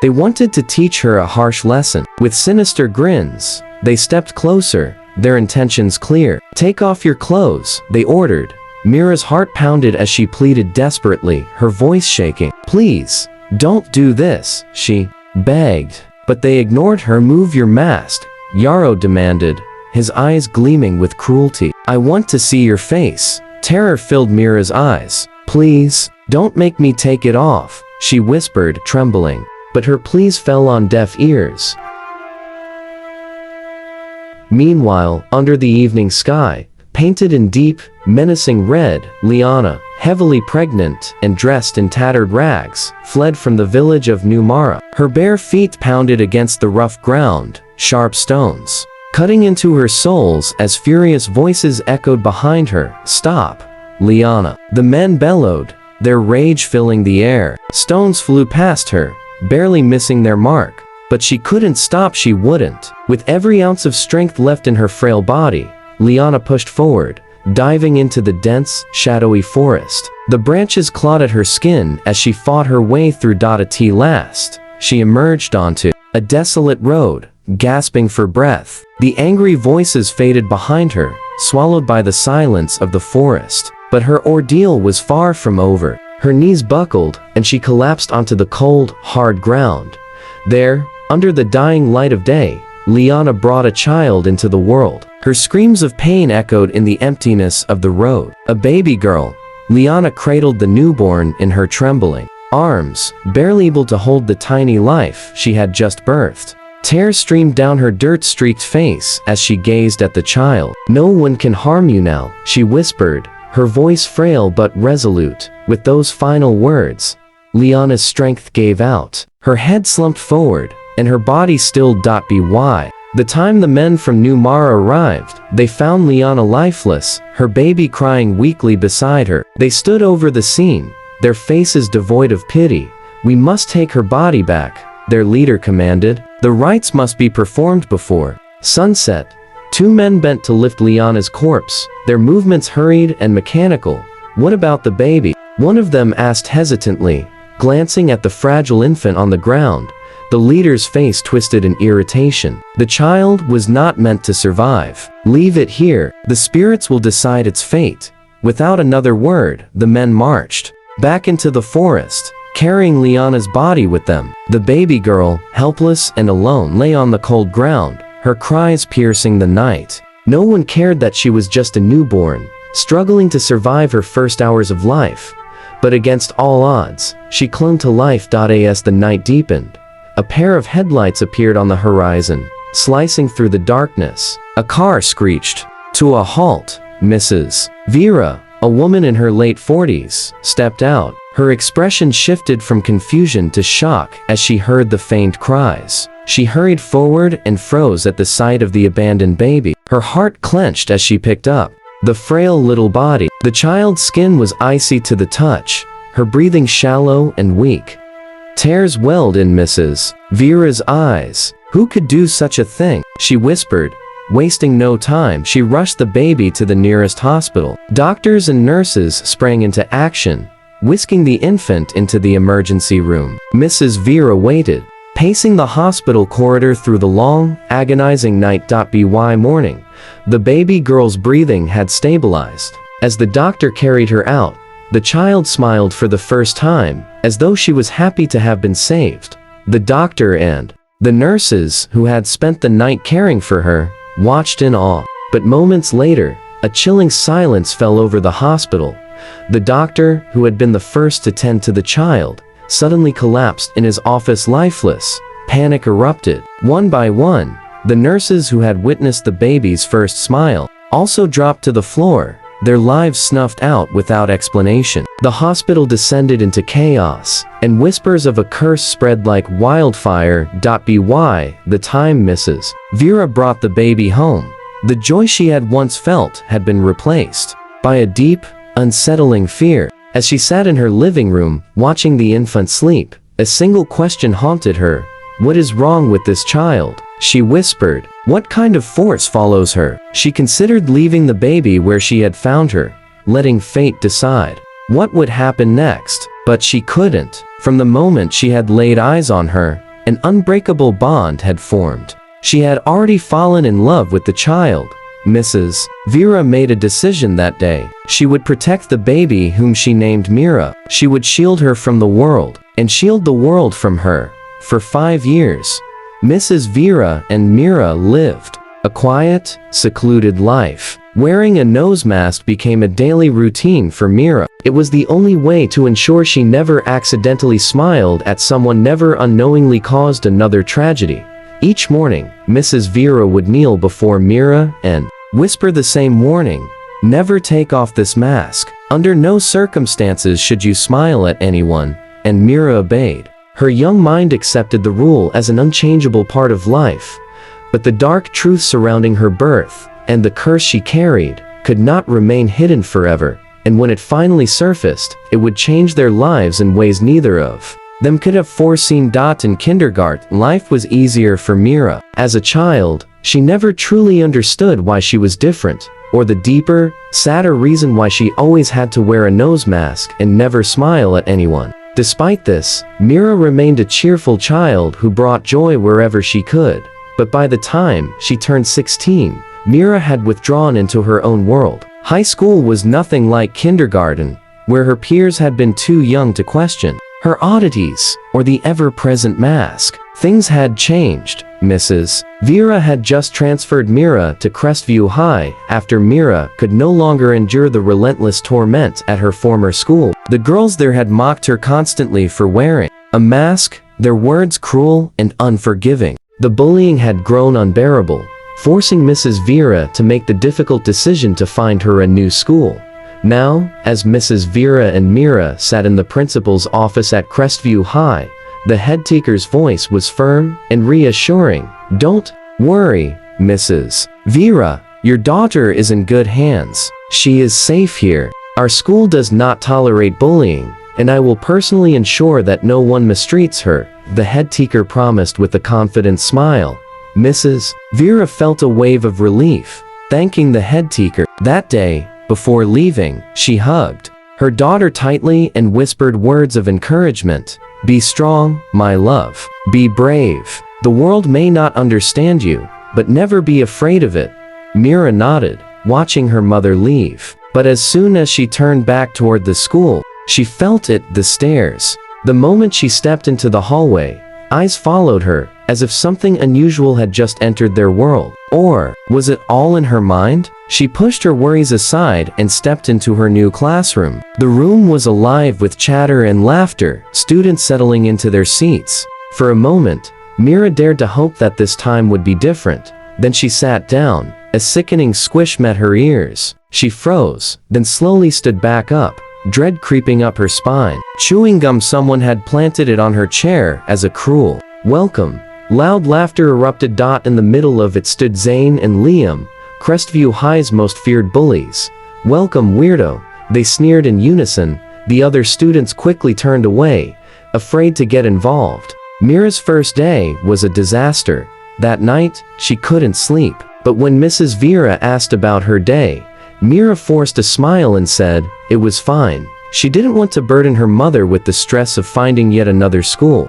They wanted to teach her a harsh lesson. With sinister grins, they stepped closer, their intentions clear. "Take off your clothes," they ordered. Mira's heart pounded as she pleaded desperately, her voice shaking. "Please, don't do this," she begged. But they ignored her. "Move your mask," Yarrow demanded, his eyes gleaming with cruelty. "I want to see your face." Terror filled Mira's eyes. "Please, don't make me take it off," she whispered, trembling. But her pleas fell on deaf ears. Meanwhile, under the evening sky, painted in deep, menacing red, Liana, heavily pregnant and dressed in tattered rags, fled from the village of New Mara. Her bare feet pounded against the rough ground, sharp stones cutting into her soles as furious voices echoed behind her. "Stop, Liana!" The men bellowed, their rage filling the air. Stones flew past her, barely missing their mark. But she couldn't stop. She wouldn't. With every ounce of strength left in her frail body, Liana pushed forward, diving into the dense, shadowy forest. The branches clawed at her skin as she fought her way through. At last, she emerged onto a desolate road, gasping for breath. The angry voices faded behind her, swallowed by the silence of the forest. But her ordeal was far from over. Her knees buckled, and she collapsed onto the cold, hard ground. There, under the dying light of day, Liana brought a child into the world. Her screams of pain echoed in the emptiness of the road. A baby girl, Liana cradled the newborn in her trembling arms, barely able to hold the tiny life she had just birthed. Tears streamed down her dirt-streaked face as she gazed at the child. "No one can harm you now," she whispered, her voice frail but resolute. With those final words, Liana's strength gave out. Her head slumped forward, and her body stilled. By the time the men from New Mara arrived, they found Liana lifeless, her baby crying weakly beside her. They stood over the scene, their faces devoid of pity. "We must take her body back," their leader commanded. "The rites must be performed before sunset." Two men bent to lift Liana's corpse, their movements hurried and mechanical. "What about the baby?" one of them asked hesitantly, glancing at the fragile infant on the ground. The leader's face twisted in irritation. "The child was not meant to survive. Leave it here. The spirits will decide its fate." Without another word, the men marched back into the forest, carrying Liana's body with them. The baby girl, helpless and alone, lay on the cold ground, her cries piercing the night. No one cared that she was just a newborn, struggling to survive her first hours of life. But against all odds, she clung to life. As the night deepened, a pair of headlights appeared on the horizon, slicing through the darkness. A car screeched to a halt. Mrs. Vera, a woman in her late 40s, stepped out. Her expression shifted from confusion to shock as she heard the faint cries. She hurried forward and froze at the sight of the abandoned baby. Her heart clenched as she picked up the frail little body. The child's skin was icy to the touch, her breathing shallow and weak. Tears welled in Mrs. Vera's eyes. "Who could do such a thing?" she whispered. Wasting no time, she rushed the baby to the nearest hospital. Doctors and nurses sprang into action, whisking the infant into the emergency room. Mrs. Vera waited, pacing the hospital corridor through the long, agonizing night. By morning, the baby girl's breathing had stabilized. As the doctor carried her out, the child smiled for the first time, as though she was happy to have been saved. The doctor and the nurses, who had spent the night caring for her, watched in awe. But moments later, a chilling silence fell over the hospital. The doctor, who had been the first to tend to the child, suddenly collapsed in his office lifeless. Panic erupted. One by one, the nurses who had witnessed the baby's first smile also dropped to the floor, their lives snuffed out without explanation. The hospital descended into chaos, and whispers of a curse spread like wildfire. By the time Mrs. Vera brought the baby home, the joy she had once felt had been replaced by a deep, unsettling fear. As she sat in her living room, watching the infant sleep, a single question haunted her. "What is wrong with this child?" she whispered. "What kind of force follows her?" She considered leaving the baby where she had found her, letting fate decide what would happen next. But she couldn't. From the moment she had laid eyes on her, An unbreakable bond had formed. She had already fallen in love with the child. Mrs. Vera made a decision that day. She would protect the baby whom she named Mira. She would shield her from the world, and shield the world from her. For 5 years, Mrs. Vera and Mira lived a quiet, secluded life. Wearing a nose mask became a daily routine for Mira. It was the only way to ensure she never accidentally smiled at someone, never unknowingly caused another tragedy. Each morning, Mrs. Vera would kneel before Mira and whisper the same warning: "Never take off this mask. Under no circumstances should you smile at anyone." And Mira obeyed. Her young mind accepted the rule as an unchangeable part of life. But the dark truth surrounding her birth, and the curse she carried, could not remain hidden forever. And when it finally surfaced, it would change their lives in ways neither of them could have foreseen. In kindergarten, life was easier for Mira. As a child, she never truly understood why she was different, or the deeper, sadder reason why she always had to wear a nose mask and never smile at anyone. Despite this, Mira remained a cheerful child who brought joy wherever she could. But by the time she turned 16, Mira had withdrawn into her own world. High school was nothing like kindergarten, where her peers had been too young to question her oddities or the ever-present mask. Things had changed. Mrs. Vera had just transferred Mira to Crestview High after Mira could no longer endure the relentless torment at her former school. The girls there had mocked her constantly for wearing a mask, their words cruel and unforgiving. The bullying had grown unbearable, forcing Mrs. Vera to make the difficult decision to find her a new school. Now, as Mrs. Vera and Mira sat in the principal's office at Crestview High, the head teacher's voice was firm and reassuring. "Don't worry, Mrs. Vera. Your daughter is in good hands. She is safe here. Our school does not tolerate bullying, and I will personally ensure that no one mistreats her," the head teacher promised with a confident smile. Mrs. Vera felt a wave of relief, thanking the head teacher. That day, before leaving, she hugged her daughter tightly and whispered words of encouragement. "Be strong, my love. Be brave. The world may not understand you, but never be afraid of it." Mira nodded, watching her mother leave. But as soon as she turned back toward the school, she felt it, the stairs. The moment she stepped into the hallway, eyes followed her, as if something unusual had just entered their world. Or was it all in her mind? She pushed her worries aside and stepped into her new classroom. The room was alive with chatter and laughter, students settling into their seats. For a moment, Mira dared to hope that this time would be different. Then she sat down. A sickening squish met her ears. She froze, then slowly stood back up, dread creeping up her spine. Chewing gum, someone had planted it on her chair as a cruel welcome. Loud laughter erupted. In the middle of it stood Zane and Liam, Crestview High's most feared bullies. "Welcome, weirdo," they sneered in unison. The other students quickly turned away, afraid to get involved. Mira's first day was a disaster. That night, she couldn't sleep. But when Mrs. Vera asked about her day, Mira forced a smile and said it was fine. She didn't want to burden her mother with the stress of finding yet another school.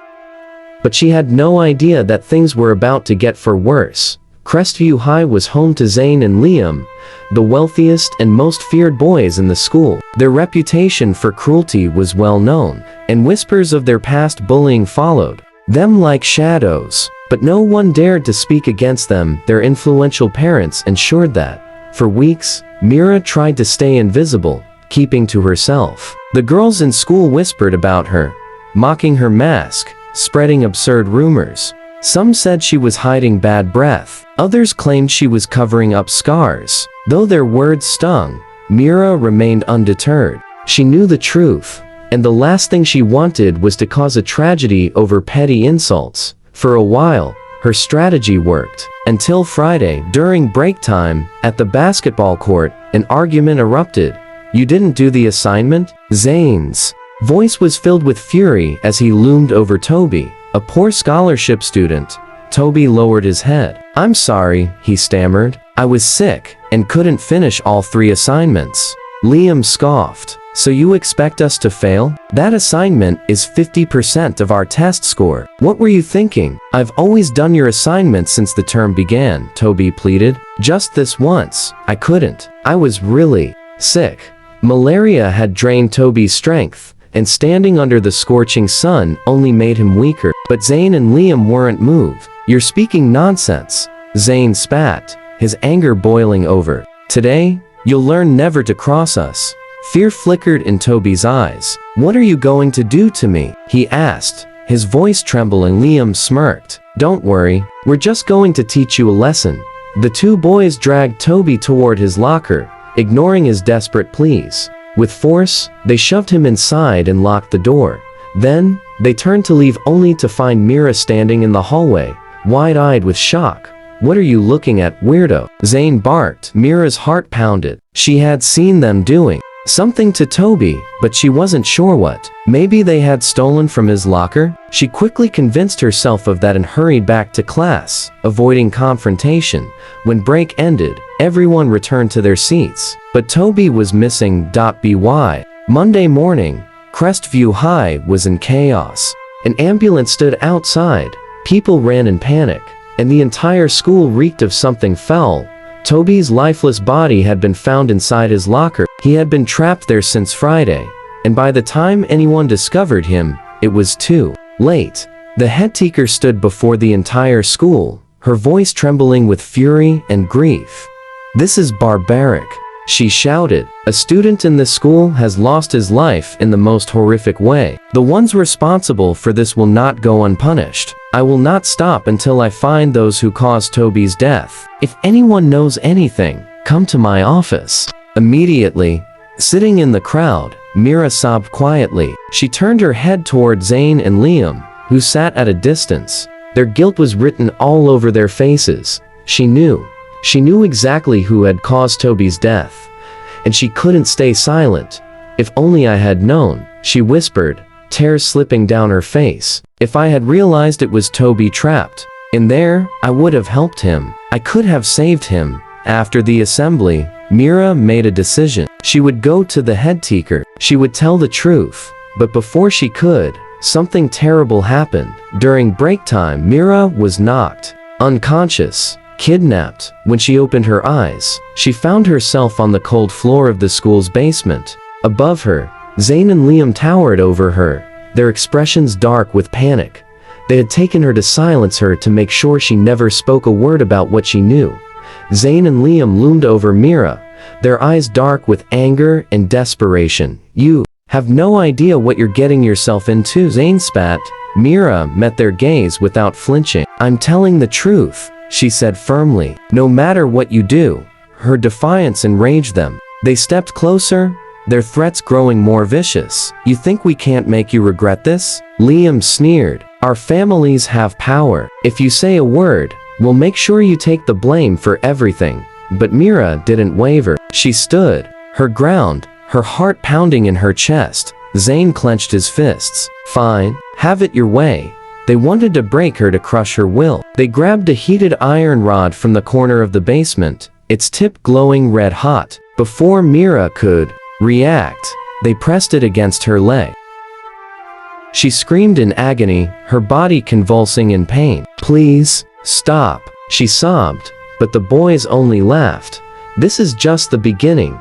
But she had no idea that things were about to get far worse. Crestview High was home to Zane and Liam, the wealthiest and most feared boys in the school. Their reputation for cruelty was well known, and whispers of their past bullying followed them like shadows. But no one dared to speak against them. Their influential parents ensured that. For weeks, Mira tried to stay invisible, keeping to herself. The girls in school whispered about her, mocking her mask, spreading absurd rumors. Some said she was hiding bad breath. Others claimed she was covering up scars. Though their words stung, Mira remained undeterred. She knew the truth, and the last thing she wanted was to cause a tragedy over petty insults. For a while, her strategy worked. Until Friday, during break time, at the basketball court, an argument erupted. "You didn't do the assignment?" Zane's voice was filled with fury as he loomed over Toby, a poor scholarship student. Toby lowered his head. "I'm sorry," he stammered. "I was sick and couldn't finish all 3 assignments." Liam scoffed. So you expect us to fail? That assignment is 50% of our test score. What were you thinking? I've always done your assignments since the term began, Toby pleaded. Just this once. I couldn't. I was really sick. Malaria had drained Toby's strength, and standing under the scorching sun only made him weaker. But Zane and Liam weren't moved. You're speaking nonsense. Zane spat, his anger boiling over. Today, you'll learn never to cross us. Fear flickered in Toby's eyes. What are you going to do to me? He asked, his voice trembling. Liam smirked. Don't worry, we're just going to teach you a lesson. The two boys dragged Toby toward his locker, ignoring his desperate pleas. With force, they shoved him inside and locked the door. Then, they turned to leave only to find Mira standing in the hallway, wide-eyed with shock. What are you looking at, weirdo? Zane barked. Mira's heart pounded. She had seen them doing something to Toby, but she wasn't sure what. Maybe they had stolen from his locker? She quickly convinced herself of that and hurried back to class, avoiding confrontation. When break ended, everyone returned to their seats, but Toby was missing. By Monday morning, Crestview High was in chaos. An ambulance stood outside, people ran in panic, and the entire school reeked of something foul. Toby's lifeless body had been found inside his locker. He had been trapped there since Friday, and by the time anyone discovered him, it was too late. The head teacher stood before the entire school, her voice trembling with fury and grief. This is barbaric, she shouted. A student in this school has lost his life in the most horrific way. The ones responsible for this will not go unpunished. I will not stop until I find those who caused Toby's death. If anyone knows anything, come to my office. Immediately, sitting in the crowd, Mira sobbed quietly. She turned her head toward Zane and Liam, who sat at a distance. Their guilt was written all over their faces. She knew exactly who had caused Toby's death, and she couldn't stay silent. If only I had known, she whispered, tears slipping down her face. If I had realized it was Toby trapped in there, I would have helped him. I could have saved him. After the assembly, Mira made a decision. She would go to the head teacher. She would tell the truth. But before she could, something terrible happened. During break time, Mira was knocked unconscious, kidnapped. When she opened her eyes, she found herself on the cold floor of the school's basement. Above her, Zane and Liam towered over her, their expressions dark with panic. They had taken her to silence her, to make sure she never spoke a word about what she knew. Zane and Liam loomed over Mira, their eyes dark with anger and desperation. You have no idea what you're getting yourself into, Zane spat. Mira met their gaze without flinching. I'm telling the truth, she said firmly. No matter what you do. Her defiance enraged them. They stepped closer, their threats growing more vicious. You think we can't make you regret this? Liam sneered. Our families have power. If you say a word, we'll make sure you take the blame for everything. But Mira didn't waver. She stood, her ground, her heart pounding in her chest. Zane clenched his fists. Fine, have it your way. They wanted to break her, to crush her will. They grabbed a heated iron rod from the corner of the basement, its tip glowing red hot. Before Mira could react, they pressed it against her leg. She screamed in agony, her body convulsing in pain. Please, stop, she sobbed, but the boys only laughed. This is just the beginning,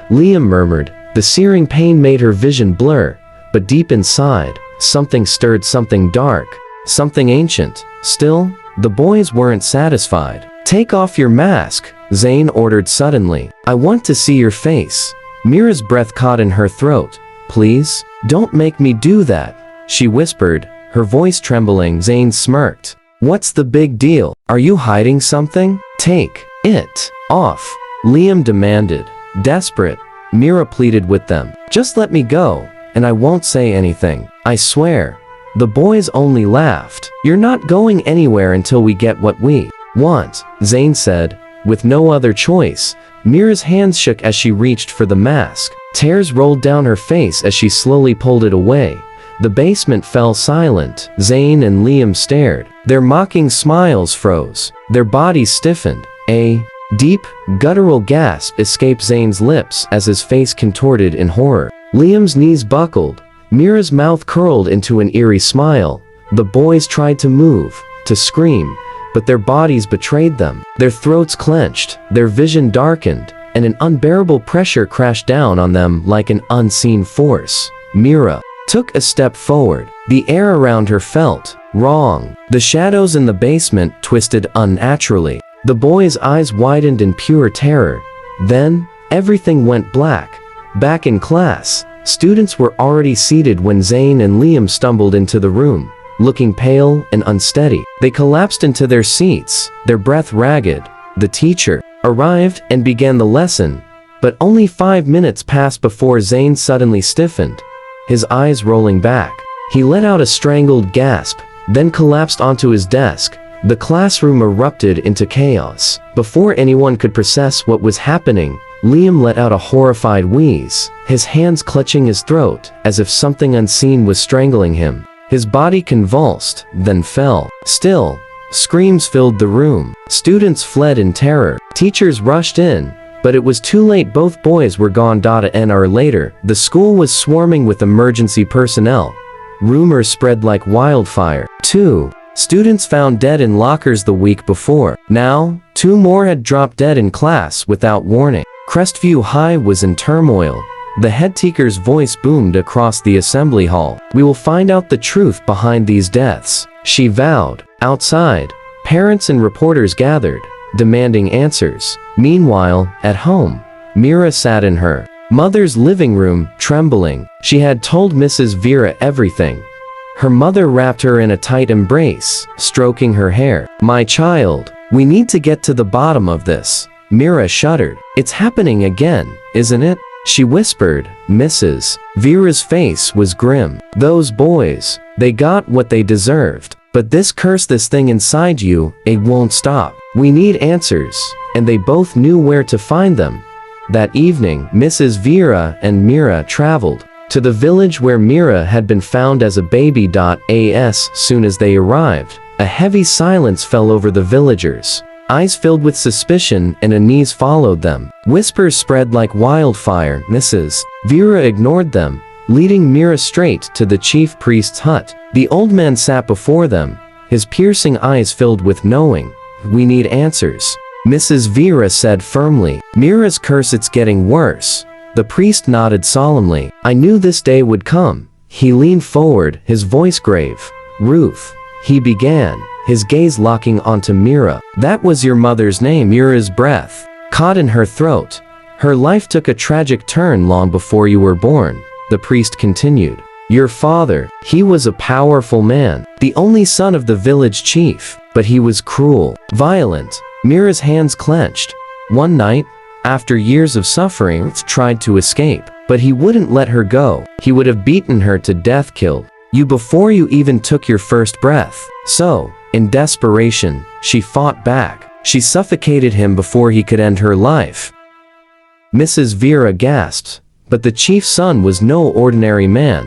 Liam murmured. The searing pain made her vision blur, but deep inside, something stirred, something dark, something ancient. Still, the boys weren't satisfied. Take off your mask, Zane ordered suddenly. I want to see your face. Mira's breath caught in her throat. Please, don't make me do that, she whispered, her voice trembling. Zane smirked. What's the big deal? Are you hiding something? Take it off, Liam demanded. Desperate, Mira pleaded with them. Just let me go, and I won't say anything. I swear. The boys only laughed. You're not going anywhere until we get what we want, Zane said. With no other choice, Mira's hands shook as she reached for the mask. Tears rolled down her face as she slowly pulled it away. The basement fell silent. Zane and Liam stared. Their mocking smiles froze. Their bodies stiffened. A deep, guttural gasp escaped Zane's lips as his face contorted in horror. Liam's knees buckled. Mira's mouth curled into an eerie smile. The boys tried to move, to scream, but their bodies betrayed them. Their throats clenched, their vision darkened, and an unbearable pressure crashed down on them like an unseen force. Mira took a step forward. The air around her felt wrong. The shadows in the basement twisted unnaturally. The boys' eyes widened in pure terror. Then, everything went black. Back in class, students were already seated when Zane and Liam stumbled into the room, looking pale and unsteady. They collapsed into their seats, their breath ragged. The teacher arrived and began the lesson, but only 5 minutes passed before Zane suddenly stiffened, his eyes rolling back. He let out a strangled gasp, then collapsed onto his desk. The classroom erupted into chaos. Before anyone could process what was happening, Liam let out a horrified wheeze, his hands clutching his throat, as if something unseen was strangling him. His body convulsed, then fell. Still, screams filled the room. Students fled in terror. Teachers rushed in, but it was too late. Both boys were gone. An hour later, the school was swarming with emergency personnel. Rumors spread like wildfire. 2 students found dead in lockers the week before. Now, 2 more had dropped dead in class without warning. Crestview High was in turmoil. The head teacher's voice boomed across the assembly hall. "We will find out the truth behind these deaths," she vowed. Outside, parents and reporters gathered, demanding answers. Meanwhile, at home, Mira sat in her mother's living room, trembling. She had told Mrs. Vera everything. Her mother wrapped her in a tight embrace, stroking her hair. "My child, we need to get to the bottom of this." Mira shuddered. "It's happening again, isn't it?" she whispered. Mrs. Vera's face was grim. "Those boys, they got what they deserved. But this curse, this thing inside you, it won't stop. We need answers." And they both knew where to find them. That evening, Mrs. Vera and Mira traveled to the village where Mira had been found as a baby. As soon as they arrived, a heavy silence fell over the villagers. Eyes filled with suspicion and unease followed them. Whispers spread like wildfire. Mrs. Vera ignored them, leading Mira straight to the chief priest's hut. The old man sat before them, his piercing eyes filled with knowing. "We need answers," Mrs. Vera said firmly. "Mira's curse, it's getting worse." The priest nodded solemnly. "I knew this day would come." He leaned forward, his voice grave. "Ruth," he began, his gaze locking onto Mira. "That was your mother's name." Mira's breath caught in her throat. "Her life took a tragic turn long before you were born," the priest continued. "Your father, he was a powerful man, the only son of the village chief, but he was cruel, violent." Mira's hands clenched. One night, after years of suffering, tried to escape, but he wouldn't let her go. He would have beaten her to death, killed you before you even took your first breath. So, in desperation, she fought back. She suffocated him before he could end her life. Mrs. Vera gasped. But the chief's son was no ordinary man.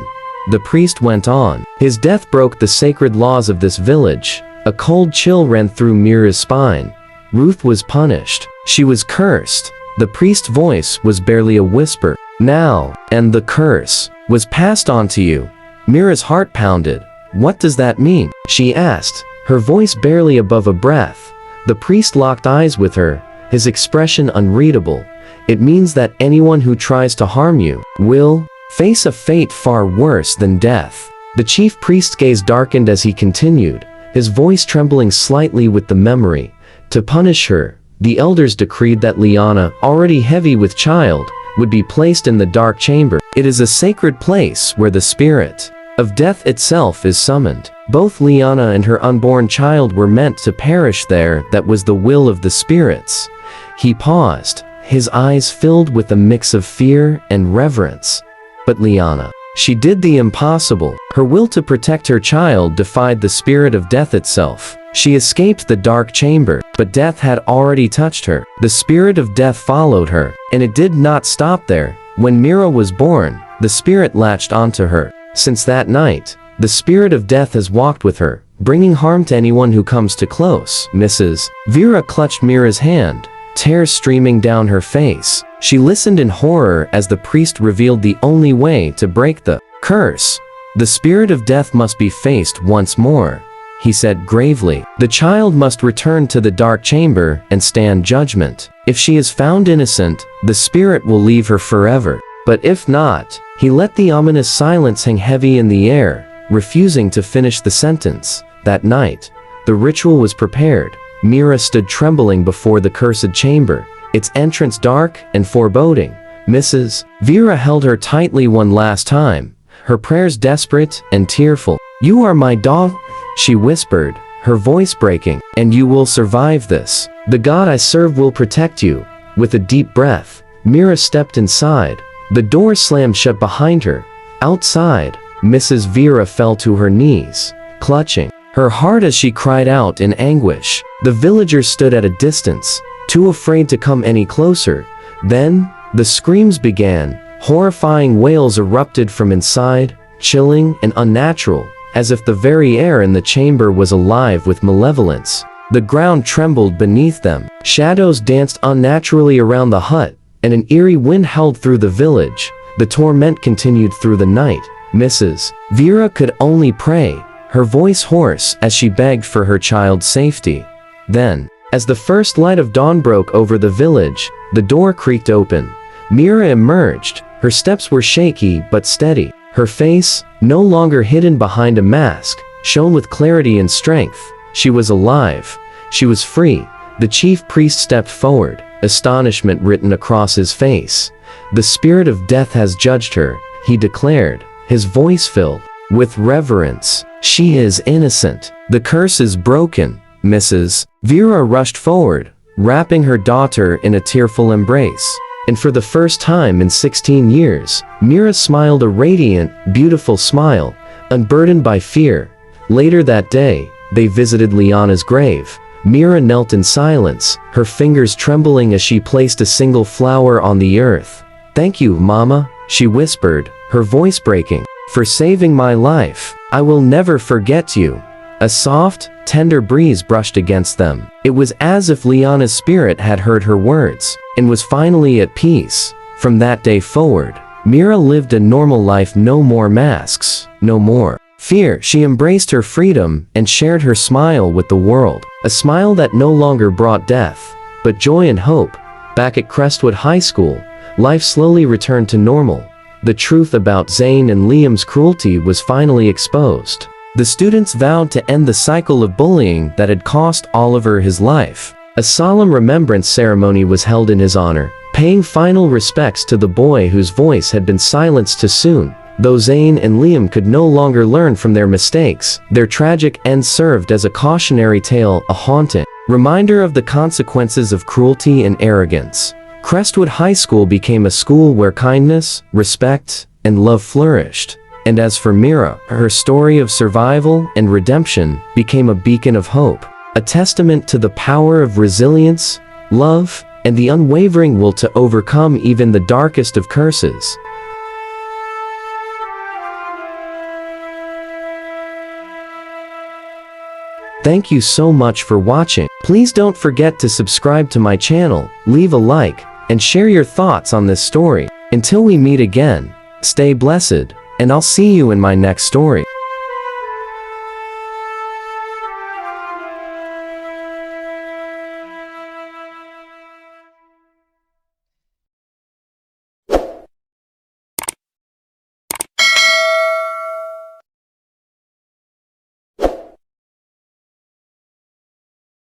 The priest went on. His death broke the sacred laws of this village. A cold chill ran through Mira's spine. Ruth was punished. She was cursed. The priest's voice was barely a whisper. "Now, and the curse was passed on to you." Mira's heart pounded. "What does that mean?" she asked, her voice barely above a breath. The priest locked eyes with her, his expression unreadable. "It means that anyone who tries to harm you will face a fate far worse than death." The chief priest's gaze darkened as he continued, his voice trembling slightly with the memory. To punish her, the elders decreed that Liana, already heavy with child, would be placed in the dark chamber. It is a sacred place where the spirit of death itself is summoned. Both Liana and her unborn child were meant to perish there. That was the will of the spirits. He paused, his eyes filled with a mix of fear and reverence. But Liana, she did the impossible. Her will to protect her child defied the spirit of death itself. She escaped the dark chamber, but death had already touched her. The spirit of death followed her, and it did not stop there. When Mira was born, the spirit latched onto her. Since that night, the spirit of death has walked with her, bringing harm to anyone who comes too close. Mrs. Vera clutched Mira's hand, tears streaming down her face. She listened in horror as the priest revealed the only way to break the curse. The spirit of death must be faced once more, he said gravely. The child must return to the dark chamber and stand judgment. If she is found innocent, the spirit will leave her forever. But if not, he let the ominous silence hang heavy in the air, refusing to finish the sentence. That night, the ritual was prepared. Mira stood trembling before the cursed chamber, its entrance dark and foreboding. Mrs. Vera held her tightly one last time, her prayers desperate and tearful. "You are my dog," she whispered, her voice breaking, "and you will survive this. The God I serve will protect you." With a deep breath, Mira stepped inside. The door slammed shut behind her. Outside, Mrs. Vera fell to her knees, clutching her heart as she cried out in anguish. The villagers stood at a distance, too afraid to come any closer. Then, the screams began. Horrifying wails erupted from inside, chilling and unnatural, as if the very air in the chamber was alive with malevolence. The ground trembled beneath them. Shadows danced unnaturally around the hut, and an eerie wind howled through the village. The torment continued through the night. Mrs. Vera could only pray, her voice hoarse as she begged for her child's safety. Then, as the first light of dawn broke over the village, the door creaked open. Mira emerged. Her steps were shaky but steady. Her face, no longer hidden behind a mask, shone with clarity and strength. She was alive. She was free. The chief priest stepped forward, astonishment written across his face. "The spirit of death has judged her," he declared, his voice filled with reverence. "She is innocent. The curse is broken." Mrs. Vera rushed forward, wrapping her daughter in a tearful embrace. And for the first time in 16 years, Mira smiled a radiant, beautiful smile, unburdened by fear. Later that day, they visited Liana's grave. Mira knelt in silence, her fingers trembling as she placed a single flower on the earth. "Thank you, Mama," she whispered, her voice breaking, "for saving my life. I will never forget you." A soft, tender breeze brushed against them. It was as if Liana's spirit had heard her words, and was finally at peace. From that day forward, Mira lived a normal life. No more masks, no more fear. She embraced her freedom and shared her smile with the world. A smile that no longer brought death, but joy and hope. Back at Crestwood High School, life slowly returned to normal. The truth about Zane and Liam's cruelty was finally exposed. The students vowed to end the cycle of bullying that had cost Oliver his life. A solemn remembrance ceremony was held in his honor, paying final respects to the boy whose voice had been silenced too soon. Though Zane and Liam could no longer learn from their mistakes, their tragic end served as a cautionary tale, a haunting reminder of the consequences of cruelty and arrogance. Crestwood High School became a school where kindness, respect, and love flourished. And as for Mira, her story of survival and redemption became a beacon of hope, a testament to the power of resilience, love, and the unwavering will to overcome even the darkest of curses. Thank you so much for watching. Please don't forget to subscribe to my channel, leave a like, and share your thoughts on this story. Until we meet again, stay blessed, and I'll see you in my next story.